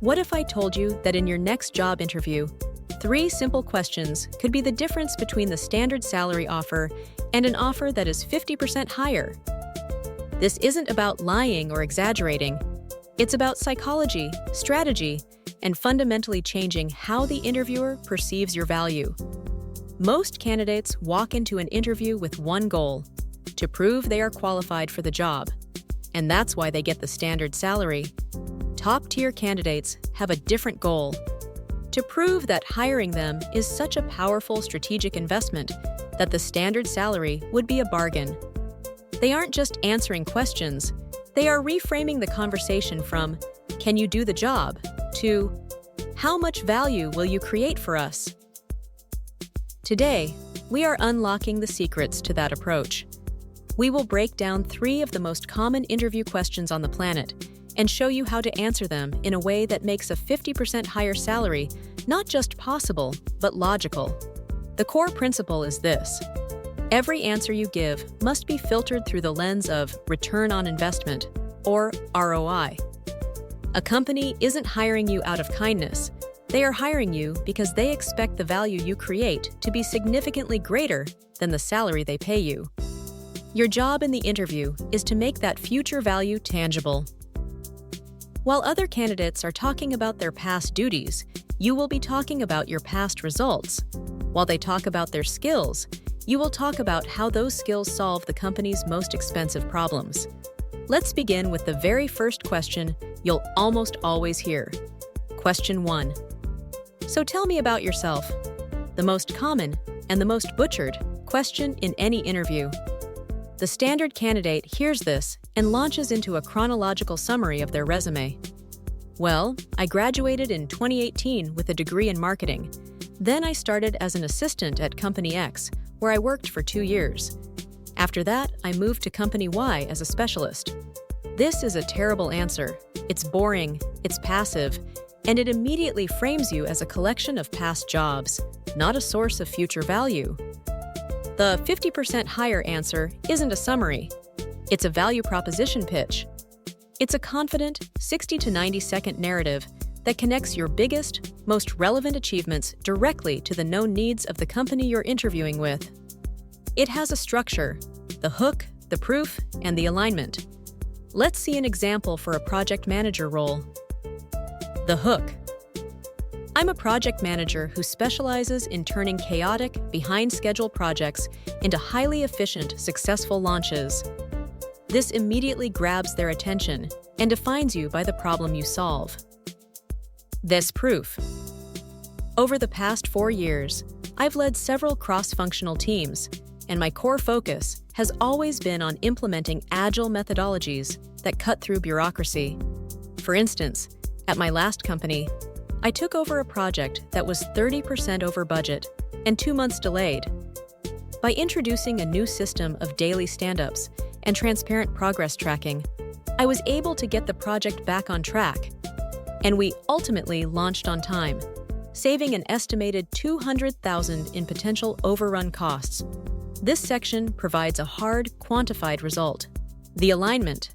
What if I told you that in your next job interview, 3 simple questions could be the difference between the standard salary offer and an offer that is 50% higher? This isn't about lying or exaggerating. It's about psychology, strategy, and fundamentally changing how the interviewer perceives your value. Most candidates walk into an interview with one goal: to prove they are qualified for the job. And that's why they get the standard salary. Top-tier candidates have a different goal: to prove that hiring them is such a powerful strategic investment that the standard salary would be a bargain. They aren't just answering questions, they are reframing the conversation from, "Can you do the job?" to, "How much value will you create for us?" Today, we are unlocking the secrets to that approach. We will break down 3 of the most common interview questions on the planet and show you how to answer them in a way that makes a 50% higher salary not just possible, but logical. The core principle is this: every answer you give must be filtered through the lens of return on investment, or ROI. A company isn't hiring you out of kindness. They are hiring you because they expect the value you create to be significantly greater than the salary they pay you. Your job in the interview is to make that future value tangible. While other candidates are talking about their past duties, you will be talking about your past results. While they talk about their skills, you will talk about how those skills solve the company's most expensive problems. Let's begin with the very first question you'll almost always hear. Question 1. So tell me about yourself. The most common and the most butchered question in any interview. The standard candidate hears this and launches into a chronological summary of their resume. Well, I graduated in 2018 with a degree in marketing. Then I started as an assistant at Company X, where I worked for 2 years. After that, I moved to Company Y as a specialist. This is a terrible answer. It's boring, it's passive, and it immediately frames you as a collection of past jobs, not a source of future value. The 50% higher answer isn't a summary. It's a value proposition pitch. It's a confident 60 to 90-second narrative that connects your biggest, most relevant achievements directly to the known needs of the company you're interviewing with. It has a structure: the hook, the proof, and the alignment. Let's see an example for a project manager role. The hook. I'm a project manager who specializes in turning chaotic, behind-schedule projects into highly efficient, successful launches. This immediately grabs their attention and defines you by the problem you solve. This proof. Over the past 4 years, I've led several cross-functional teams, and my core focus has always been on implementing agile methodologies that cut through bureaucracy. For instance, at my last company, I took over a project that was 30% over budget and 2 months delayed. By introducing a new system of daily stand-ups and transparent progress tracking, I was able to get the project back on track, and we ultimately launched on time, saving an estimated $200,000 in potential overrun costs. This section provides a hard, quantified result: the alignment.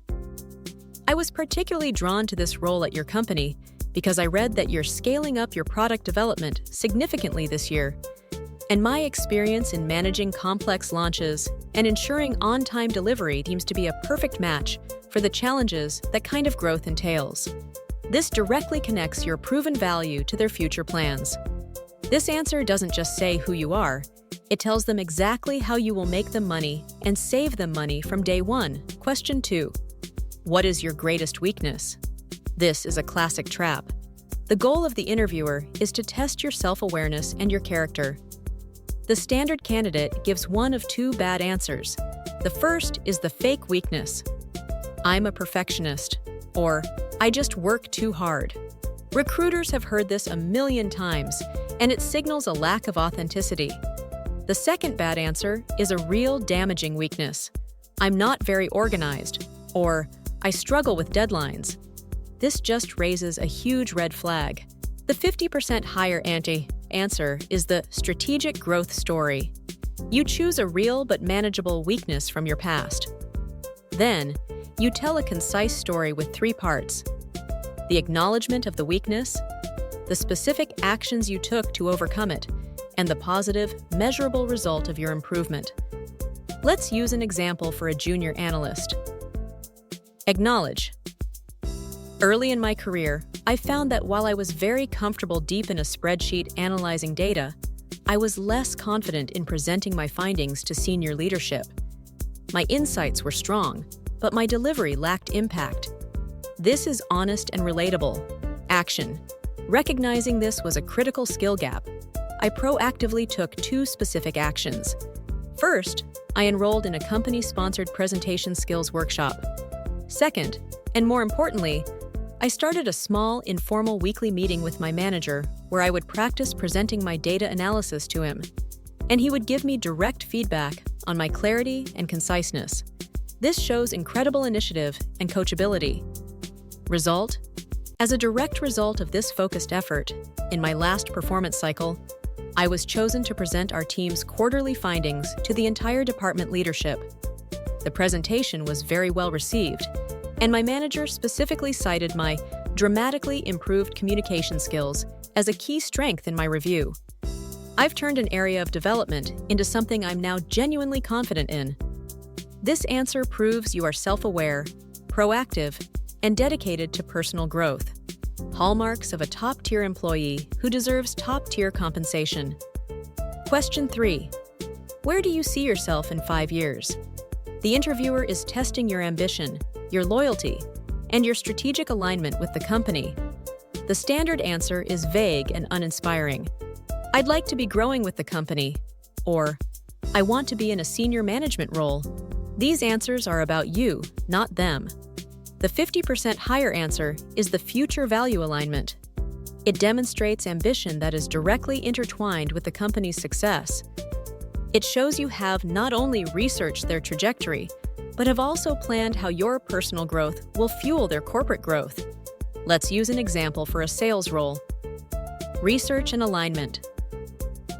I was particularly drawn to this role at your company because I read that you're scaling up your product development significantly this year, and my experience in managing complex launches and ensuring on-time delivery seems to be a perfect match for the challenges that kind of growth entails. This directly connects your proven value to their future plans. This answer doesn't just say who you are, it tells them exactly how you will make them money and save them money from day one. Question 2. What is your greatest weakness? This is a classic trap. The goal of the interviewer is to test your self-awareness and your character. The standard candidate gives one of 2 bad answers. The first is the fake weakness: I'm a perfectionist, or I just work too hard. Recruiters have heard this a million times, and it signals a lack of authenticity. The second bad answer is a real damaging weakness: I'm not very organized, or I struggle with deadlines. This just raises a huge red flag. The 50% higher answer is the strategic growth story. You choose a real but manageable weakness from your past. Then, you tell a concise story with 3 parts. the acknowledgement of the weakness, the specific actions you took to overcome it, and the positive, measurable result of your improvement. Let's use an example for a junior analyst. Acknowledge. Early in my career, I found that while I was very comfortable deep in a spreadsheet analyzing data, I was less confident in presenting my findings to senior leadership. My insights were strong, but my delivery lacked impact. This is honest and relatable. Action. Recognizing this was a critical skill gap, I proactively took 2 specific actions. First, I enrolled in a company-sponsored presentation skills workshop. Second, and more importantly, I started a small, informal weekly meeting with my manager where I would practice presenting my data analysis to him, and he would give me direct feedback on my clarity and conciseness. This shows incredible initiative and coachability. Result? As a direct result of this focused effort, in my last performance cycle, I was chosen to present our team's quarterly findings to the entire department leadership. The presentation was very well received, and my manager specifically cited my dramatically improved communication skills as a key strength in my review. I've turned an area of development into something I'm now genuinely confident in. This answer proves you are self-aware, proactive, and dedicated to personal growth. Hallmarks of a top-tier employee who deserves top-tier compensation. Question 3. Where do you see yourself in 5 years? The interviewer is testing your ambition, your loyalty, and your strategic alignment with the company. The standard answer is vague and uninspiring. I'd like to be growing with the company, or I want to be in a senior management role. These answers are about you, not them. The 50% higher answer is the future value alignment. It demonstrates ambition that is directly intertwined with the company's success. It shows you have not only researched their trajectory, but have also planned how your personal growth will fuel their corporate growth. Let's use an example for a sales role. Research and alignment.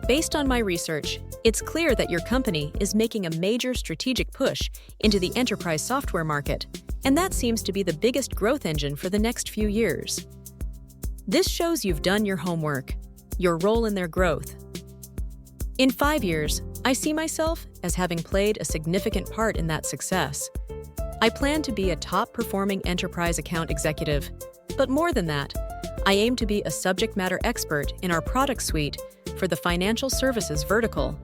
Based on my research, it's clear that your company is making a major strategic push into the enterprise software market, and that seems to be the biggest growth engine for the next few years. This shows you've done your homework, your role in their growth. In 5 years, I see myself as having played a significant part in that success. I plan to be a top-performing enterprise account executive, but more than that, I aim to be a subject matter expert in our product suite for the financial services vertical.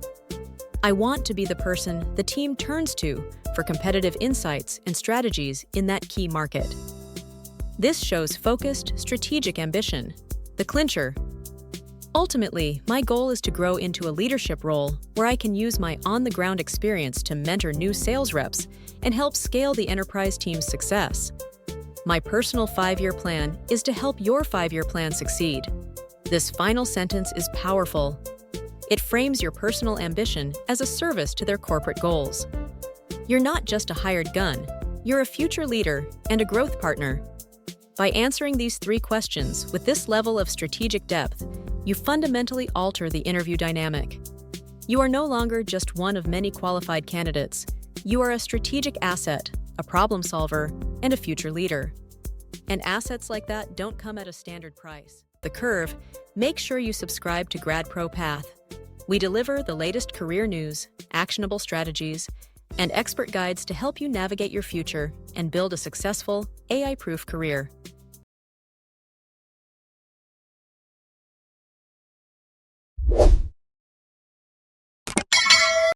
I want to be the person the team turns to for competitive insights and strategies in that key market. This shows focused, strategic ambition. The clincher. Ultimately, my goal is to grow into a leadership role where I can use my on-the-ground experience to mentor new sales reps and help scale the enterprise team's success. My personal 5-year plan is to help your 5-year plan succeed. This final sentence is powerful. It frames your personal ambition as a service to their corporate goals. You're not just a hired gun, you're a future leader and a growth partner. By answering these 3 questions with this level of strategic depth, you fundamentally alter the interview dynamic. You are no longer just one of many qualified candidates. You are a strategic asset, a problem solver, and a future leader. And assets like that don't come at a standard price. The Curve, make sure you subscribe to GradPro Path. We deliver the latest career news, actionable strategies, and expert guides to help you navigate your future and build a successful, AI-proof career.